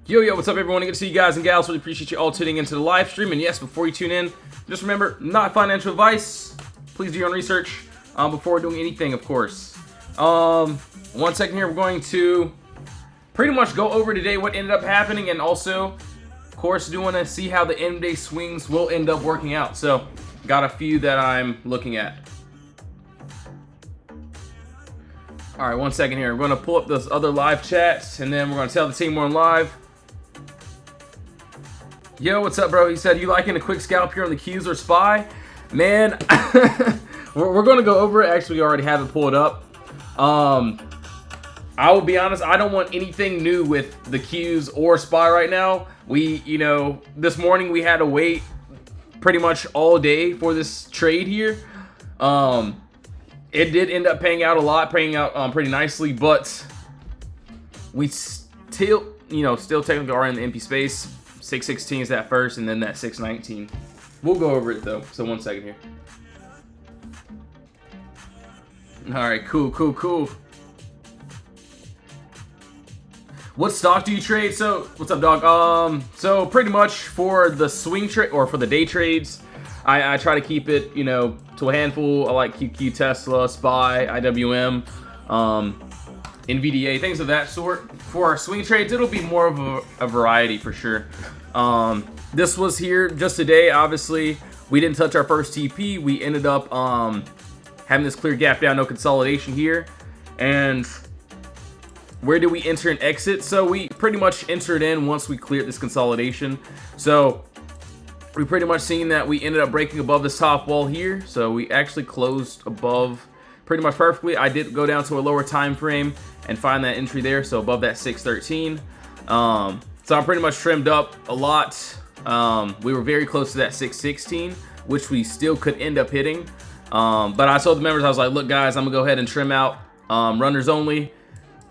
Yo, what's up, everyone? Good to see you guys and gals. Really appreciate you all tuning into the live stream. And yes, before you tune in, just remember, not financial advice. Please do your own research before doing anything, of course. 1 second here. We're going to pretty much go over today what ended up happening, and also, of course, do want to see how the end of day swings will end up working out. So, got a few that I'm looking at. All right, 1 second here. We're going to pull up those other live chats, and then we're going to tell the team we're on live. Yo, what's up, bro? He said, you liking a quick scalp here on the Qs or SPY? Man, we're going to go over it. Actually, we already have it pulled up. I will be honest, I don't want anything new with the Qs or SPY right now. This morning we had to wait pretty much all day for this trade here. It did end up paying out pretty nicely, but we still technically are in the empty space. 616 is that first, and then that 619. We'll go over it though. So 1 second here. All right, cool. What stock do you trade? So what's up, dog? So pretty much for the swing trade or for the day trades, I try to keep it, to a handful. I like QQ, Tesla, SPY, IWM, NVDA, things of that sort. For our swing trades, it'll be more of a variety for sure. This was here just today. Obviously, we didn't touch our first TP. We ended up having this clear gap down, no consolidation here. And where did we enter and exit? So we pretty much entered in once we cleared this consolidation. So we pretty much seen that we ended up breaking above this top wall here. So we actually closed above pretty much perfectly. I did go down to a lower time frame and find that entry there, so above that 613. So I pretty much trimmed up a lot. We were very close to that 616, which we still could end up hitting. But I told the members, I was like, look guys, I'm gonna go ahead and trim out runners only.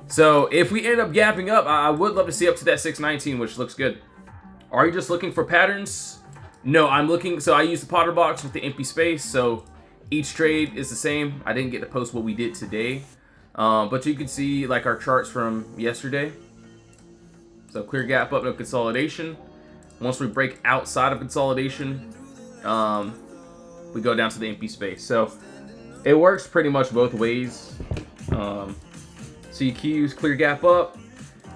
So if we end up gapping up, I would love to see up to that 619, which looks good. Are you just looking for patterns? No, I'm looking, so I use the Potter box with the empty space, so each trade is the same. I didn't get to post what we did today, but you can see like our charts from yesterday. So clear gap up, no consolidation. Once we break outside of consolidation, we go down to the empty space. So it works pretty much both ways. CQs, clear gap up.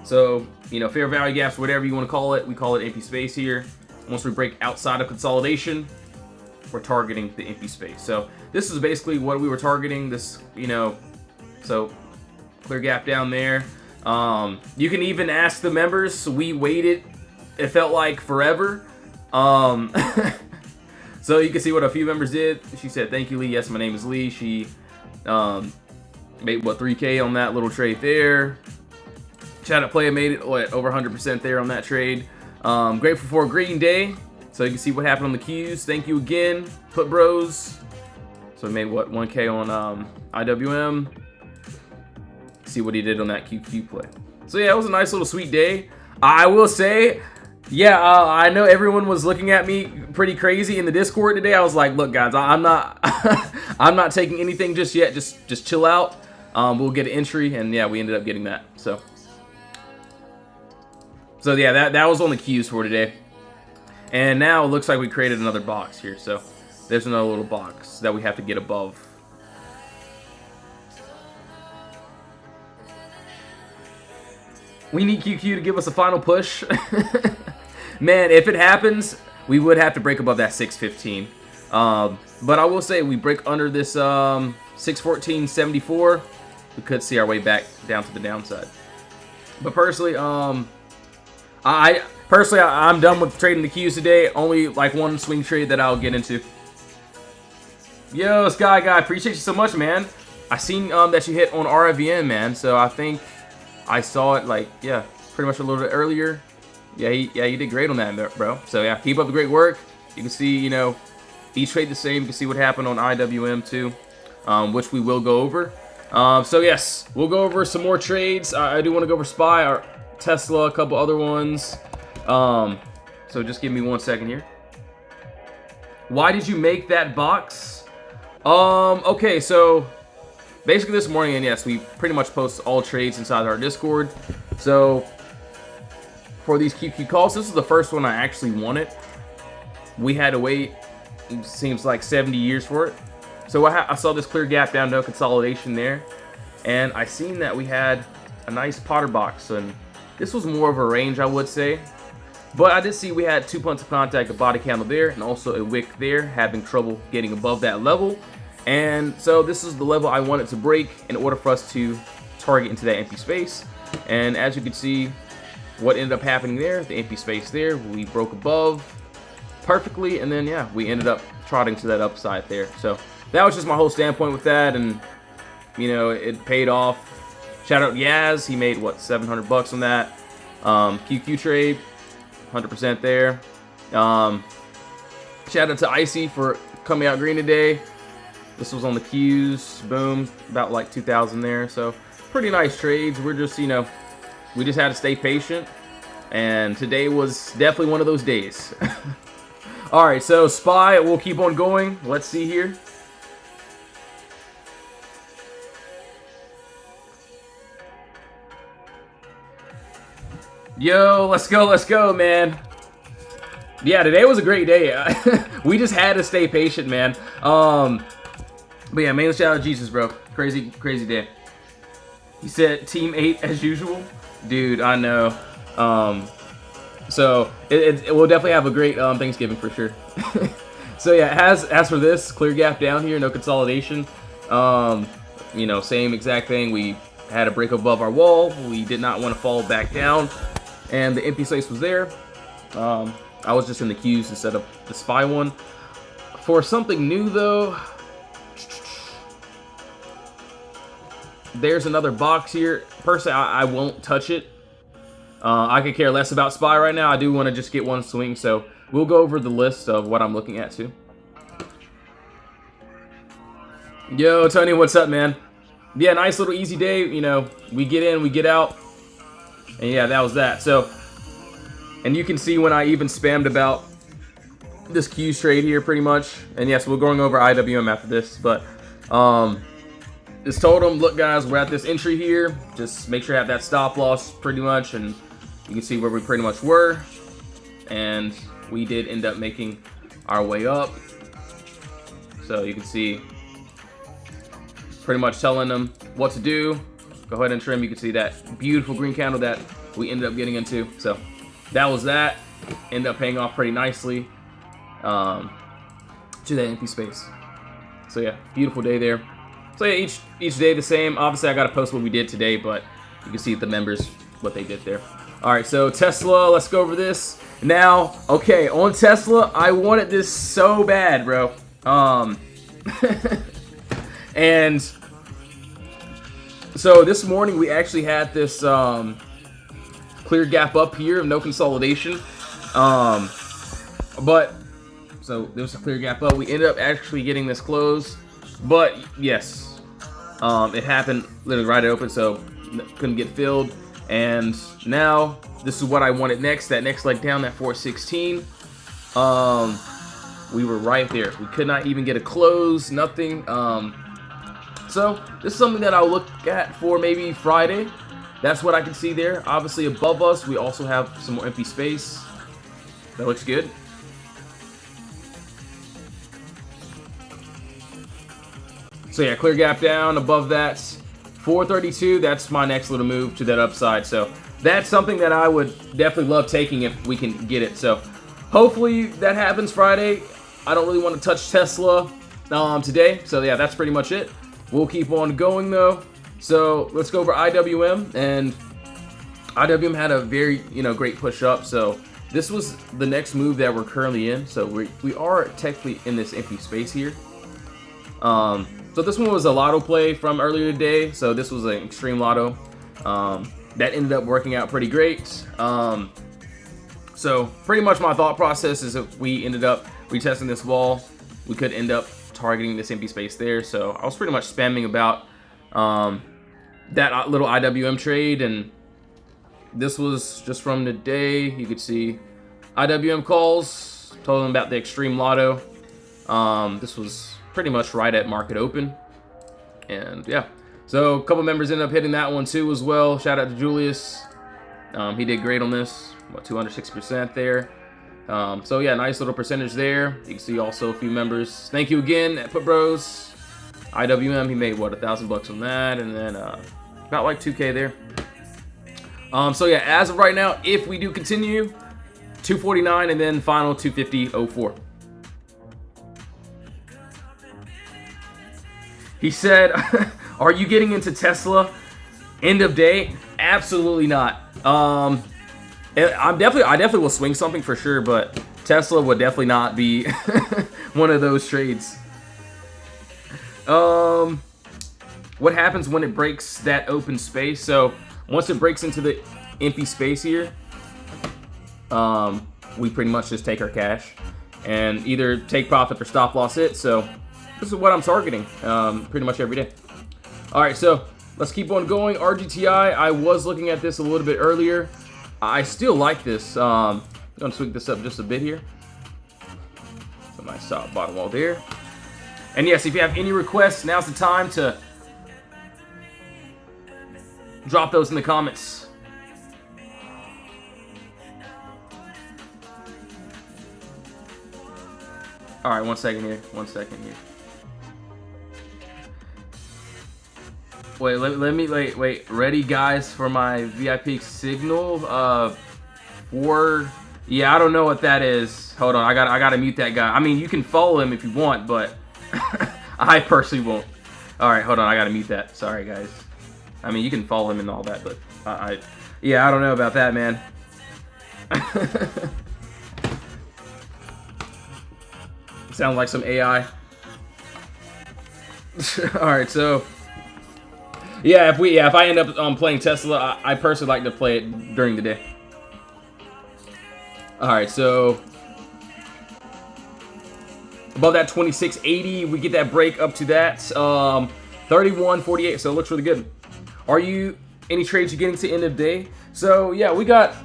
So, fair value gaps, whatever you want to call it. We call it empty space here. Once we break outside of consolidation, we're targeting the empty space. So this is basically what we were targeting. This, so clear gap down there. You can even ask the members. We waited, it felt like forever. So you can see what a few members did. She said, thank you, Lee. Yes, my name is Lee. She made 3K on that little trade there. Chat at Play made it over 100% there on that trade. Grateful for a green day. So you can see what happened on the Qs. Thank you again, Put Bros. So we made 1K on IWM. See what he did on that QQ play. So yeah, it was a nice little sweet day. I will say, yeah, I know everyone was looking at me pretty crazy in the Discord today. I was like, look guys, I'm not I'm not taking anything just yet. Just chill out. We'll get an entry, and yeah, we ended up getting that. So yeah, that was on the Qs for today. And now it looks like we created another box here. So there's another little box that we have to get above. We need QQ to give us a final push. Man, if it happens, we would have to break above that 615. But I will say, we break under this 614.74, we could see our way back down to the downside. But personally, I'm done with trading the Qs today. Only like one swing trade that I'll get into. Yo, Sky Guy, appreciate you so much, man. I seen that you hit on RFVN, man. So I think I saw it pretty much a little bit earlier. Yeah, you did great on that, bro. So yeah, keep up the great work. You can see, each trade the same. You can see what happened on IWM too, which we will go over. So yes, we'll go over some more trades. I do want to go over SPY, or Tesla, a couple other ones. So just give me 1 second here. Why did you make that box? Okay, so basically this morning, and yes, we pretty much post all trades inside our Discord. So for these QQ calls. This is the first one I actually wanted. We had to wait, it seems like 70 years for it. So I saw this clear gap down, no consolidation there. And I seen that we had a nice Potter box. And this was more of a range, I would say. But I did see we had 2 points of contact, a body candle there, and also a wick there, having trouble getting above that level. And so this is the level I wanted to break in order for us to target into that empty space. And as you can see, what ended up happening there, the empty space there, we broke above perfectly, and then yeah, we ended up trotting to that upside there. So that was just my whole standpoint with that, and you know, it paid off. Shout out Yaz, he made what, 700 bucks on that. QQ trade, 100% there. Shout out to Icy for coming out green today. This was on the Qs, boom, about like 2,000 there. So pretty nice trades. We're just, you know, we just had to stay patient, and today was definitely one of those days. All right, so SPY, we'll keep on going. Let's see here. Yo, let's go, man. Yeah, today was a great day. We just had to stay patient, man. But yeah, mainly shout out to Jesus, bro. Crazy day. He said Team 8 as usual. Dude, I know. So it will definitely have a great Thanksgiving for sure. So yeah, as for this clear gap down here, no consolidation. You know, same exact thing. We had a break above our wall. We did not want to fall back down, and the empty space was there. I was just in the Qs instead of the SPY one. For something new though, there's another box here. Personally, I won't touch it. I could care less about SPY right now. I do want to just get one swing, so we'll go over the list of what I'm looking at too. Yo, Tony, what's up, man? Yeah, nice little easy day. You know, we get in, we get out, and yeah, that was that. So, and you can see when I even spammed about this Qs trade here pretty much. And yes, we're going over IWM after this, but this totem, look guys, we're at this entry here. Just make sure you have that stop loss pretty much, and you can see where we pretty much were. And we did end up making our way up. So you can see pretty much telling them what to do. Go ahead and trim. You can see that beautiful green candle that we ended up getting into. So that was that. Ended up paying off pretty nicely to that empty space. So yeah, beautiful day there. So yeah, each day the same. Obviously, I got to post what we did today, but you can see the members, what they did there. All right, so Tesla, let's go over this. Now, okay, on Tesla, I wanted this so bad, bro. And so this morning, we actually had this clear gap up here of no consolidation. But, so there was a clear gap up. We ended up actually getting this close. But, yes, it happened literally right open, so couldn't get filled. And now, this is what I wanted next. That next leg down, that 416. We were right there. We could not even get a close, nothing. So, this is something that I'll look at for maybe Friday. That's what I can see there. Obviously, above us, we also have some more empty space. That looks good. So yeah, clear gap down above that 432. That's my next little move to that upside. So that's something that I would definitely love taking if we can get it. So hopefully that happens Friday. I don't really want to touch Tesla today. So yeah, that's pretty much it. We'll keep on going though. So let's go over IWM, and IWM had a very, great push up. So this was the next move that we're currently in. So we are technically in this empty space here. So this one was a lotto play from earlier today. So this was an extreme lotto. That ended up working out pretty great. So pretty much my thought process is if we ended up retesting this wall, we could end up targeting this empty space there. So I was pretty much spamming about that little IWM trade, and this was just from the day. You could see IWM calls, told them about the extreme lotto. This was pretty much right at market open, and yeah, so a couple members ended up hitting that one too as well. Shout out to Julius. He did great on this. What, 206% there. So yeah, nice little percentage there. You can see also a few members. Thank you again at Put Bros. IWM, he made what, $1,000 on that, and then about like 2K there. So yeah, as of right now, if we do continue, 249 and then final 250.04. He said, "Are you getting into Tesla? End of day? Absolutely not. I definitely will swing something for sure, but Tesla would definitely not be one of those trades." What happens when it breaks that open space? So once it breaks into the empty space here, we pretty much just take our cash and either take profit or stop loss it. So this is what I'm targeting pretty much every day. All right, so let's keep on going. RGTI, I was looking at this a little bit earlier. I still like this. I'm gonna tweak this up just a bit here. So nice top bottom wall there. And yes, if you have any requests, now's the time to drop those in the comments. All right, 1 second here. 1 second here. Wait, let me wait. Ready, guys, for my VIP signal. Yeah, I don't know what that is. Hold on, I gotta mute that guy. I mean, you can follow him if you want, but I personally won't. All right, hold on, I gotta mute that. Sorry, guys. I mean, you can follow him and all that, but yeah, I don't know about that, man. Sounds like some AI. All right, so yeah, if I end up playing Tesla, I personally like to play it during the day. All right, so above that 2680, we get that break up to that 3148. So it looks really good. Are you any trades you're getting to end of day? So yeah, we got.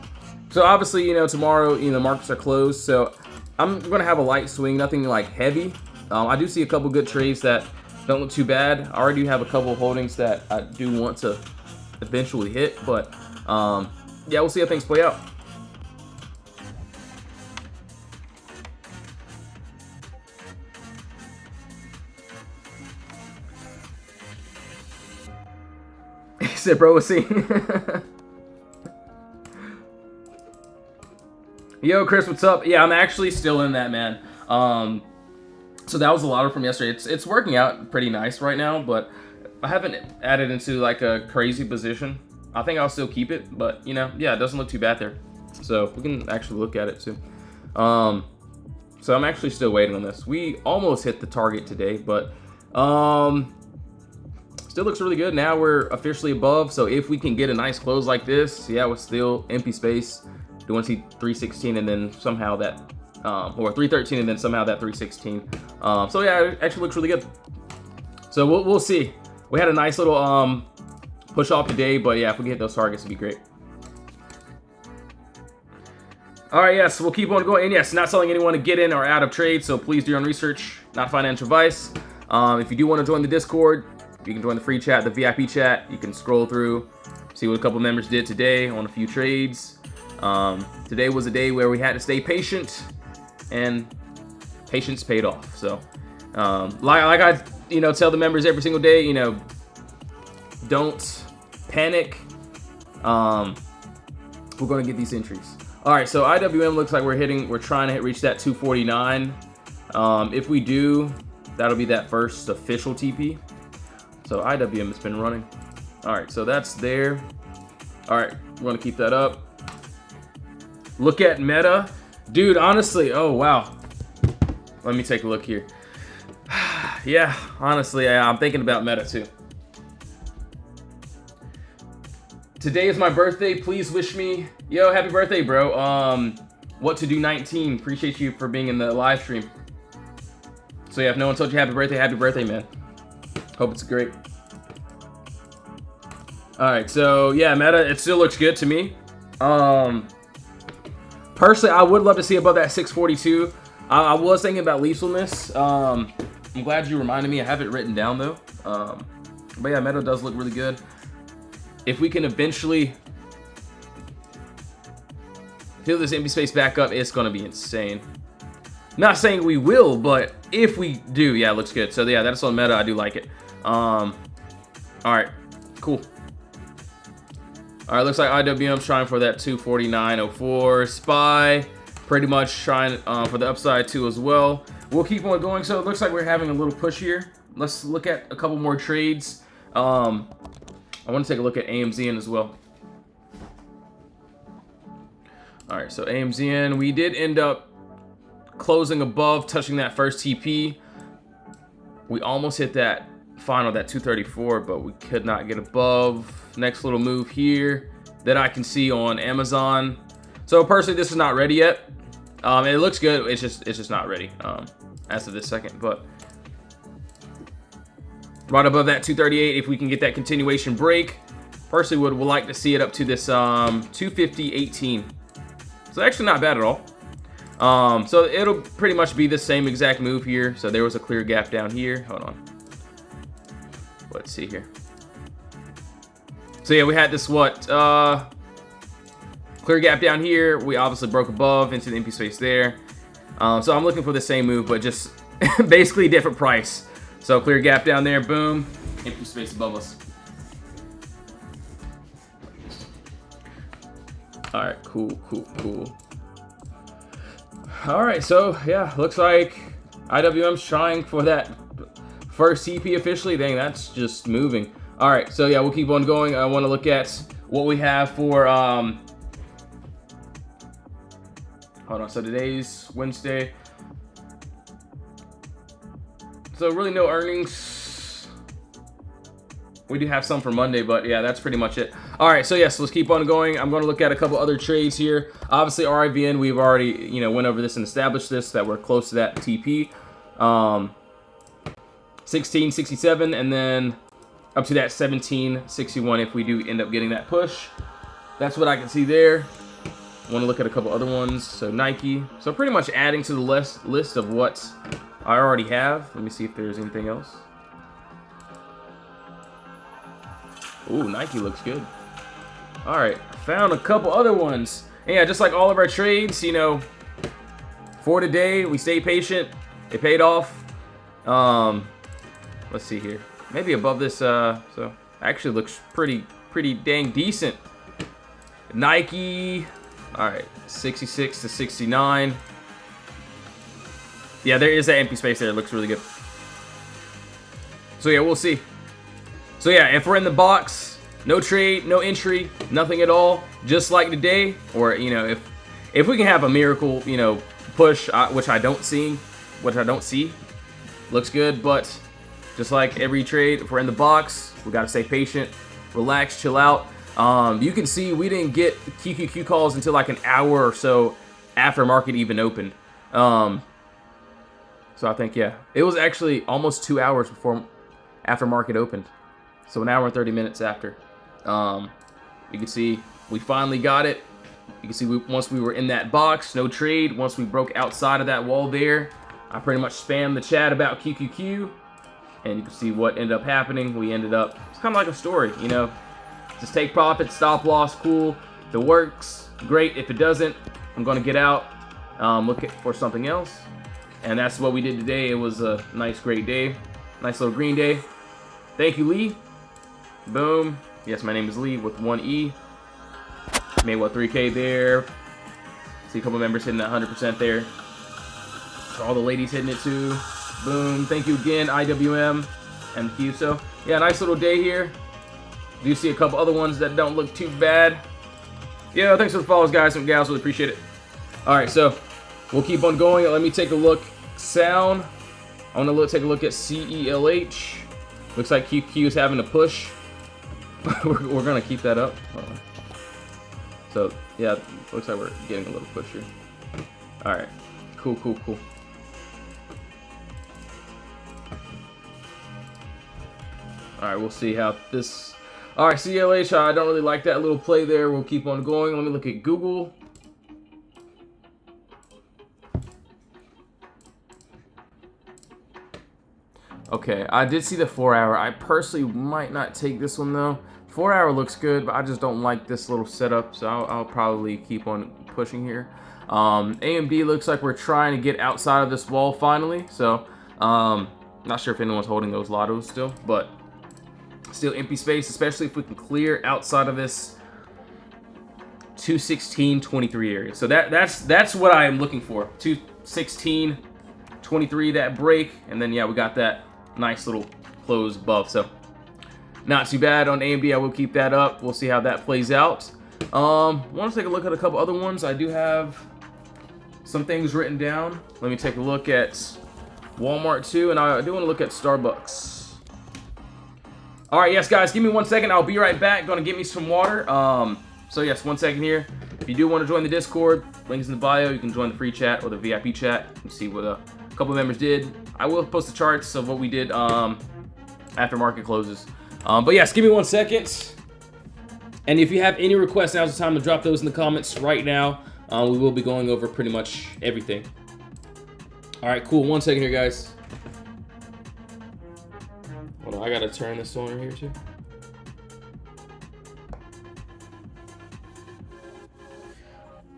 So obviously, tomorrow, markets are closed. So I'm gonna have a light swing, nothing like heavy. I do see a couple good trades that don't look too bad. I already have a couple of holdings that I do want to eventually hit, but yeah, we'll see how things play out. He said, "Bro, we'll see." Yo, Chris, what's up? Yeah, I'm actually still in that, man. So that was a lot from yesterday. It's working out pretty nice right now, but I haven't added into like a crazy position. I think I'll still keep it, but yeah, it doesn't look too bad there. So we can actually look at it too. So I'm actually still waiting on this. We almost hit the target today, but still looks really good. Now we're officially above. So if we can get a nice close like this, yeah, with still empty space. Do want to see 316 and then somehow that, or 313 and then somehow that 316. So yeah, it actually looks really good. So we'll see. We had a nice little push off today, but yeah, if we can hit those targets, it'd be great. All right, yes, we'll keep on going. And yes, not telling anyone to get in or out of trade, so please do your own research, not financial advice. If you do want to join the Discord, you can join the free chat, the VIP chat. You can scroll through, see what a couple members did today on a few trades. Today was a day where we had to stay patient, and patience paid off. So, like I, tell the members every single day, don't panic. We're going to get these entries. All right, so IWM looks like we're trying to reach that 249. If we do, that'll be that first official TP. So IWM has been running. All right, so that's there. All right, we're going to keep that up. Look at Meta. Dude, honestly, oh, wow. Let me take a look here. Yeah, honestly, I'm thinking about Meta too. Today is my birthday. Please wish me. Yo, happy birthday, bro. What to do 19. Appreciate you for being in the live stream. So yeah, if no one told you happy birthday, man. Hope it's great. All right, so yeah, Meta, it still looks good to me. Personally, I would love to see above that 642. I was thinking about Lethalness. I'm glad you reminded me. I have it written down though. But yeah, Meta does look really good. If we can eventually Fill this empty space back up. It's going to be insane. Not saying we will, but if we do, yeah, it looks good. So yeah, that's on meta. I do like it. All right, cool. All right, looks like IWM's trying for that 249.04. SPY pretty much trying for the upside too as well. We'll keep on going. So it looks like we're having a little push here. Let's look at a couple more trades. I want to take a look at AMZN as well. All right, so AMZN, we did end up closing above, touching that first TP. We almost hit that final, that 234, but we could not get above. Next little move here that I can see on Amazon. So personally, this is not ready yet. It looks good. It's just not ready as of this second. But right above that 238, if we can get that continuation break, personally would like to see it up to this 250.18. So actually not bad at all. So it'll pretty much be the same exact move here. So there was a clear gap down here. Hold on. Let's see here. So yeah, we had this clear gap down here. We obviously broke above into the empty space there. So I'm looking for the same move, but just basically different price. So clear gap down there, boom, empty space above us. All right, cool. All right, so yeah, looks like IWM's trying for that first TP officially. Dang, that's just moving. All right, so yeah, we'll keep on going. I want to look at what we have for hold on. So today's Wednesday. So really no earnings. We do have some for Monday, but yeah, that's pretty much it. All right, so yes, let's keep on going. I'm going to look at a couple other trades here. Obviously, RIVN, we've already went over this and established this, that we're close to that TP. 1667, and then up to that 1761 if we do end up getting that push. That's what I can see there. I want to look at a couple other ones. So Nike. So pretty much adding to the list of what I already have. Let me see if there's anything else. Ooh, Nike looks good. All right, found a couple other ones. And yeah, just like all of our trades, for today, we stayed patient. It paid off. Let's see here. Maybe above this, so actually looks pretty dang decent. Nike, all right, 66 to 69. Yeah, there is that empty space there. It looks really good. So yeah, we'll see. So yeah, if we're in the box, no trade, no entry, nothing at all, just like today, or if we can have a miracle, push, which I don't see, looks good. But just like every trade, if we're in the box, we gotta stay patient, relax, chill out. You can see we didn't get QQQ calls until like an hour or so after market even opened. So I think, yeah, it was actually almost 2 hours after market opened. So an hour and 30 minutes after. You can see we finally got it. You can see once we were in that box, no trade. Once we broke outside of that wall there, I pretty much spammed the chat about QQQ. And you can see what ended up happening. We ended up, it's kind of like a story, Just take profit, stop loss, cool. If it works, great. If it doesn't, I'm going to get out, look for something else. And that's what we did today. It was a nice, great day. Nice little green day. Thank you, Lee. Boom. Yes, my name is Lee with one E. Made what, 3K there. See a couple members hitting that 100% there. So all the ladies hitting it too. Boom. Thank you again, IWM and Q. So yeah, nice little day here. Do see a couple other ones that don't look too bad. Yeah, thanks for the follows, guys and gals. Really appreciate it. All right, so we'll keep on going. Let me take a look. Sound. I want to take a look at CELH. Looks like QQ is having a push. we're gonna keep that up. So yeah, looks like we're getting a little push here. All right, cool. All right, we'll see how this. All right, CLH. I don't really like that little play there. We'll keep on going. Let me look at Google. Okay, I did see the 4 hour. I personally might not take this one though. 4-hour looks good, but I just don't like this little setup, so I'll probably keep on pushing here. AMD looks like we're trying to get outside of this wall finally, so not sure if anyone's holding those lottos still, but still empty space, especially if we can clear outside of this 216.23 area. So that's what I am looking for. 216.23, that break, and then yeah, we got that nice little close above. So not too bad on AMD. I will keep that up. We'll see how that plays out. Want to take a look at a couple other ones. I do have some things written down. Let me take a look at Walmart too, and I do want to look at Starbucks. All right, yes, guys, give me 1 second. I'll be right back. Gonna get me some water. So yes, 1 second here. If you do want to join the Discord, link is in the bio. You can join the free chat or the VIP chat. You can see what a couple of members did. I will post the charts of what we did after market closes. But yes, give me 1 second. And if you have any requests, now's the time to drop those in the comments right now. We will be going over pretty much everything. All right, cool. 1 second here, guys. Hold on, I gotta turn this on here too.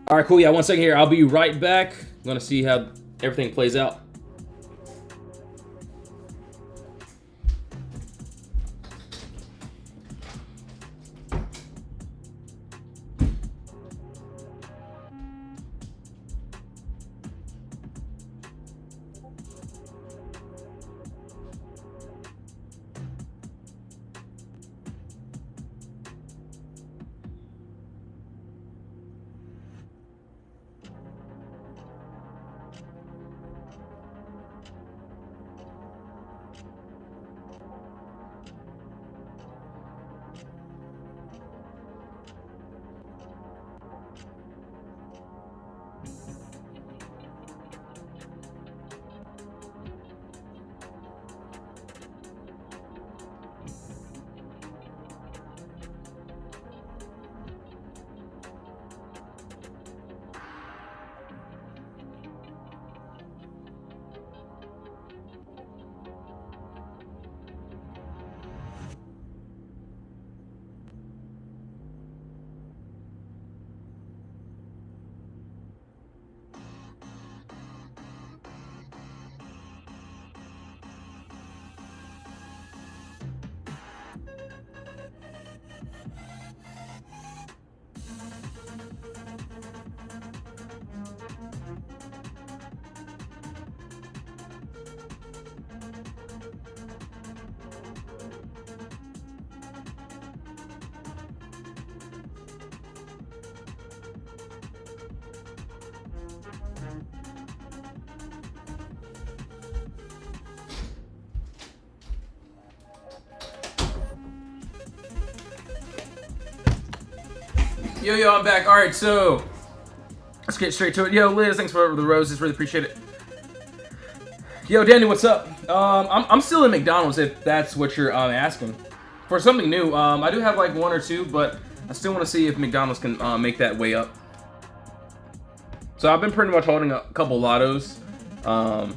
All right, cool. Yeah, 1 second here. I'll be right back. I'm gonna see how everything plays out. Yo, I'm back. All right, so let's get straight to it. Yo, Liz, thanks for the roses. Really appreciate it. Yo, Danny, what's up? I'm still in McDonald's if that's what you're asking. For something new, I do have like one or two, but I still want to see if McDonald's can make that way up. So I've been pretty much holding a couple lottos. I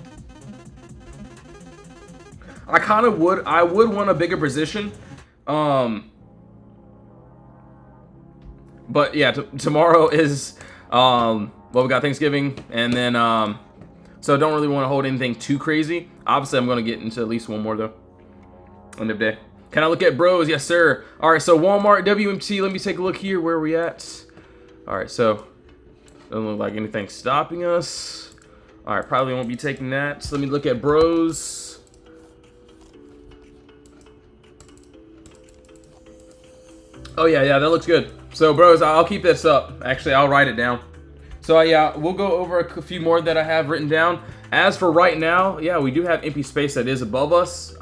would want a bigger position. But yeah, tomorrow is, well, we got Thanksgiving, and then, so I don't really want to hold anything too crazy. Obviously, I'm going to get into at least one more, though. End of day. Can I look at bros? Yes, sir. All right, so Walmart, WMT, let me take a look here. Where are we at? All right, so doesn't look like anything stopping us. All right, probably won't be taking that. So let me look at bros. Oh, yeah, that looks good. So, bros, I'll keep this up. Actually, I'll write it down. So, yeah, we'll go over a few more that I have written down. As for right now, yeah, we do have empty space that is above us.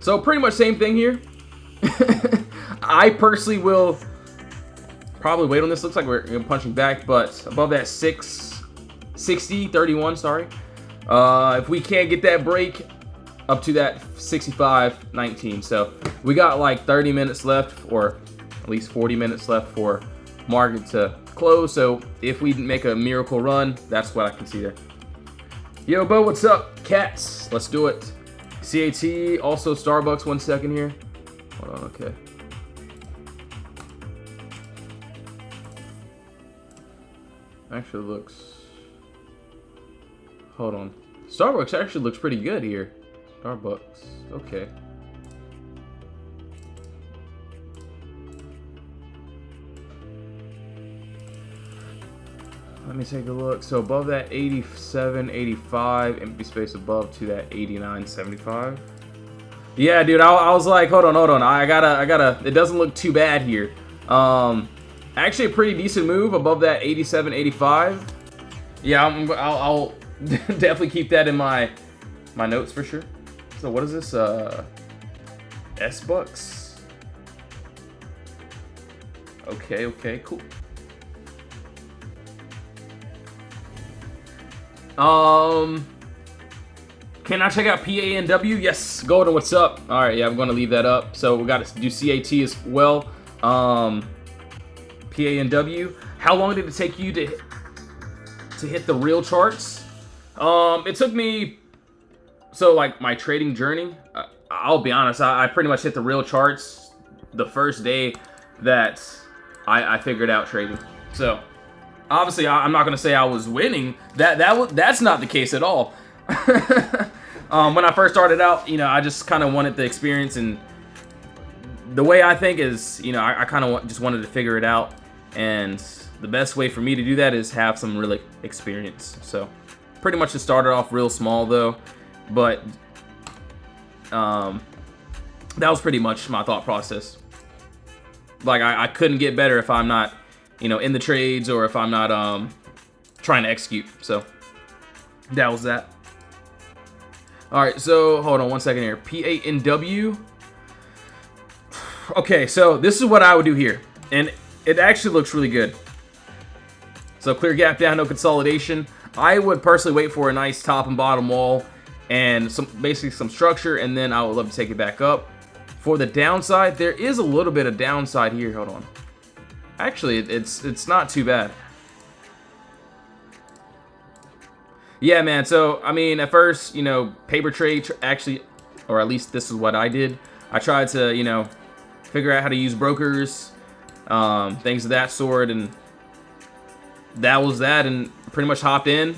So, pretty much same thing here. I personally will probably wait on this. Looks like we're punching back, but above that 660.31, sorry. If we can't get that break up to that 65.19. So, we got like 30 minutes left, or at least 40 minutes left for market to close. So if we make a miracle run, that's what I can see there. Yo, Bo, what's up? Cats, let's do it. CAT, also Starbucks, 1 second here. Hold on, okay. Actually looks... Hold on. Starbucks actually looks pretty good here. Starbucks. Okay. Let me take a look. So above that 87, 85, empty space above to that 89, 75. Yeah, dude, I was like, hold on. I gotta, it doesn't look too bad here. Actually a pretty decent move above that 87, 85. Yeah, I'll definitely keep that in my notes for sure. So what is this? S-Bucks. Okay, cool. Can I check out PANW? Yes, Golden, what's up? All right, yeah, I'm gonna leave that up. So we got to do CAT as well. PANW. How long did it take you to hit the real charts? It took me, so like my trading journey, I'll be honest, I pretty much hit the real charts the first day that I figured out trading. So obviously I'm not gonna say I was winning. That's not the case at all. When I first started out, I just kind of wanted the experience, and the way I think is, I kind of just wanted to figure it out, and the best way for me to do that is have some real experience. So pretty much just started off real small though, but that was pretty much my thought process. Like I couldn't get better if I'm not, in the trades, or if I'm not trying to execute. So that was that. All right, so hold on one second here. PANW. Okay, so this is what I would do here, and it actually looks really good. So clear gap down, no consolidation. I would personally wait for a nice top and bottom wall and basically some structure, and then I would love to take it back up. For the downside, there is a little bit of downside here. Hold on. Actually, it's not too bad. Yeah, man. So I mean, at first, paper trade actually, or at least this is what I did. I tried to, figure out how to use brokers, things of that sort, and that was that, and pretty much hopped in.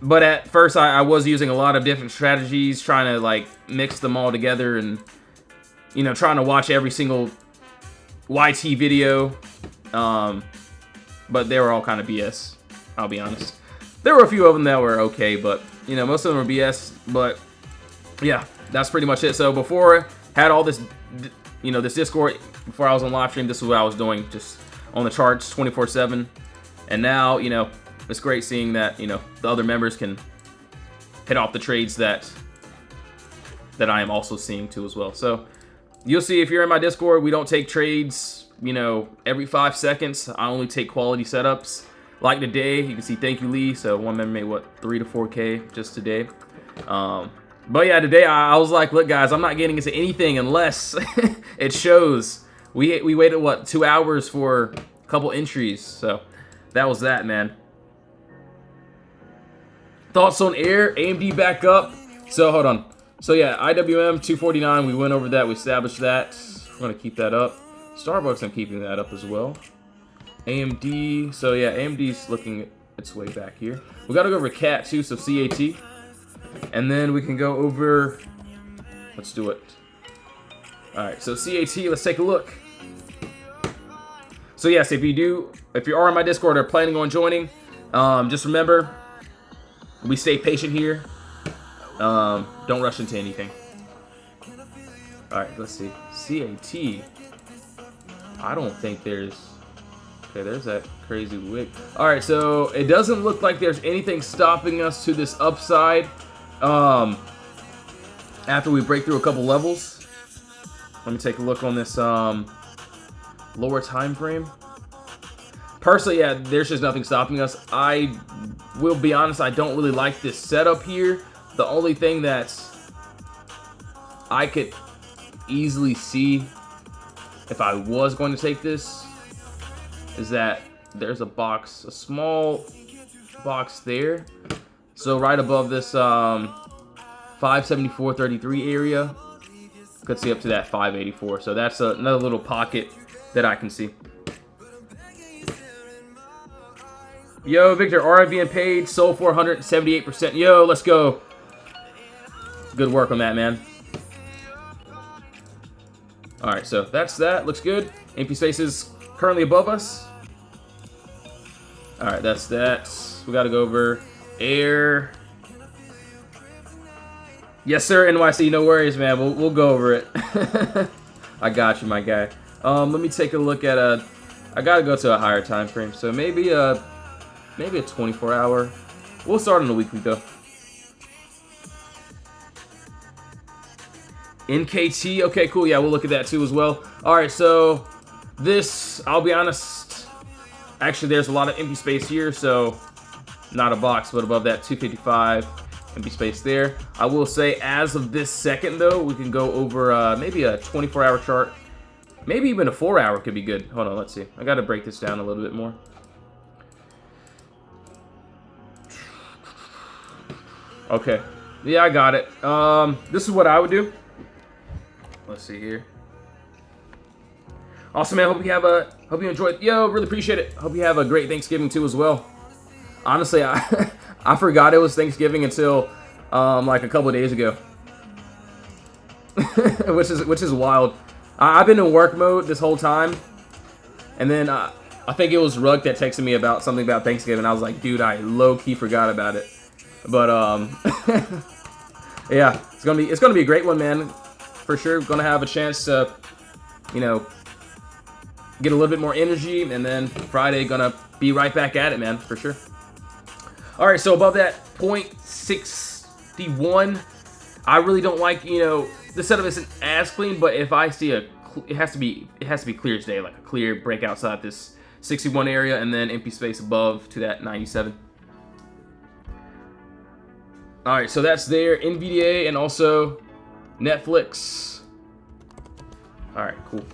But at first I was using a lot of different strategies, trying to like mix them all together, and trying to watch every single YT video, but they were all kind of BS, I'll be honest. There were a few of them that were okay, but most of them were BS. But yeah, that's pretty much it. So before I had all this, this Discord, before I was on live stream, this is what I was doing, just on the charts 24/7. And now, it's great seeing that, the other members can hit off the trades that I am also seeing too as well. So you'll see if you're in my Discord, we don't take trades, every 5 seconds. I only take quality setups. Like today, you can see thank you, Lee. So one member made what, 3 to 4K just today. But yeah, today I was like, look guys, I'm not getting into anything unless it shows. We waited what, 2 hours for a couple entries. So that was that, man. Thoughts on Air, AMD back up. So hold on. So yeah, IWM 249, we went over that, we established that. We're gonna keep that up. Starbucks, I'm keeping that up as well. AMD, so yeah, AMD's looking its way back here. We gotta go over CAT too, so CAT. And then we can go over, let's do it. All right, so CAT, let's take a look. So yes, if you are on my Discord or planning on joining, just remember, we stay patient here. Don't rush into anything. All right, let's see. CAT. I don't think there's... Okay, there's that crazy wick. All right, so it doesn't look like there's anything stopping us to this upside. After we break through a couple levels. Let me take a look on this lower time frame. Personally, yeah, there's just nothing stopping us. I will be honest, I don't really like this setup here. The only thing that I could easily see if I was going to take this is that there's a box, a small box there. So right above this 574.33 area, could see up to that 584. So that's another little pocket that I can see. Yo, Victor, RIV and Page, sold for 178%. Yo, let's go. Good work on that, man. Alright, so that's that. Looks good. Empty spaces currently above us. Alright, that's that. We gotta go over air. Yes, sir, NYC. No worries, man. We'll go over it. I got you, my guy. Let me take a look at a... I gotta go to a higher time frame, so maybe a 24-hour. We'll start on the weekly, though. NKT. Okay, cool. Yeah, we'll look at that, too, as well. All right, so this, I'll be honest, actually, there's a lot of empty space here, so not a box, but above that, 255. Empty space there. I will say, as of this second, though, we can go over maybe a 24-hour chart. Maybe even a 4-hour could be good. Hold on, let's see. I got to break this down a little bit more. Okay. Yeah, I got it. This is what I would do. Let's see here. Awesome, man. Hope you enjoyed. Yo, really appreciate it. Hope you have a great Thanksgiving too as well. Honestly, I forgot it was Thanksgiving until like a couple of days ago, which is wild. I've been in work mode this whole time, and then I think it was Rug that texted me about something about Thanksgiving. I was like, dude, I low-key forgot about it. But yeah, it's gonna be a great one, man. For sure, gonna have a chance to, you know, get a little bit more energy, and then Friday gonna be right back at it, man, for sure. All right, so above that 0.61, I really don't like, you know, the setup isn't as clean, but if I see it has to be clear as day, like a clear break outside this 61 area, and then empty space above to that 97. All right, so that's there, NVDA and also Netflix. All right, cool.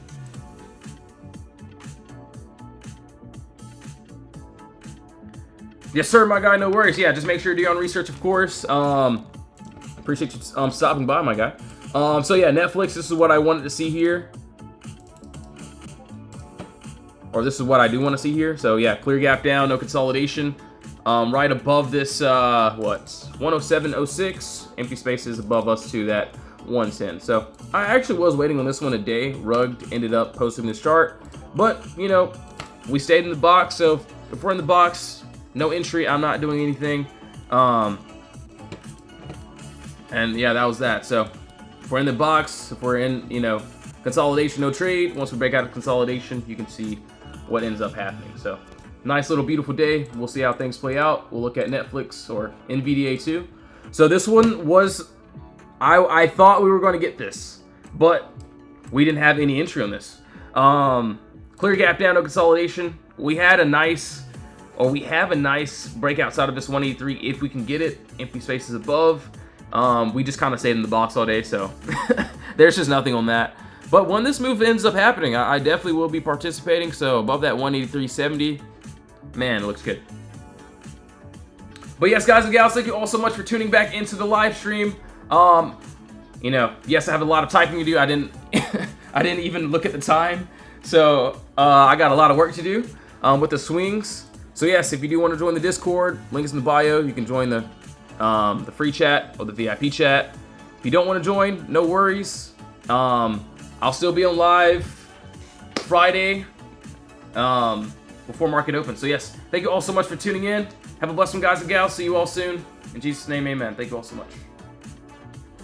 Yes, sir, my guy. No worries. Yeah, just make sure to do your own research, of course. Appreciate you stopping by, my guy. So yeah, Netflix. This is what I wanted to see here, or this is what I do want to see here. So yeah, clear gap down, no consolidation. Right above this, what? 107.06. Empty spaces above us to that 110. So I actually was waiting on this one a day. Rugged ended up posting this chart, but you know, we stayed in the box. So if we're in the box, no entry. I'm not doing anything. And yeah, that was that. So if we're in the box, if we're in, you know, consolidation, no trade. Once we break out of consolidation, you can see what ends up happening. So nice little beautiful day. We'll see how things play out. We'll look at Netflix or NVDA too. So this one was, I thought we were going to get this, but we didn't have any entry on this. Clear gap down, no consolidation. We have a nice break outside of this 183 if we can get it. Empty spaces above. We just kind of stayed in the box all day, so there's just nothing on that. But when this move ends up happening, I definitely will be participating. So above that 183.70, man, it looks good. But yes, guys and gals, thank you all so much for tuning back into the live stream. You know, yes, I have a lot of typing to do. I didn't I didn't even look at the time, so I got a lot of work to do with the swings. So yes, if you do want to join the Discord, link is in the bio. You can join the free chat or the VIP chat. If you don't want to join, no worries. I'll still be on live Friday before market open. So yes, thank you all so much for tuning in. Have a blessed one, guys and gals. See you all soon. In Jesus' name, amen. Thank you all so much.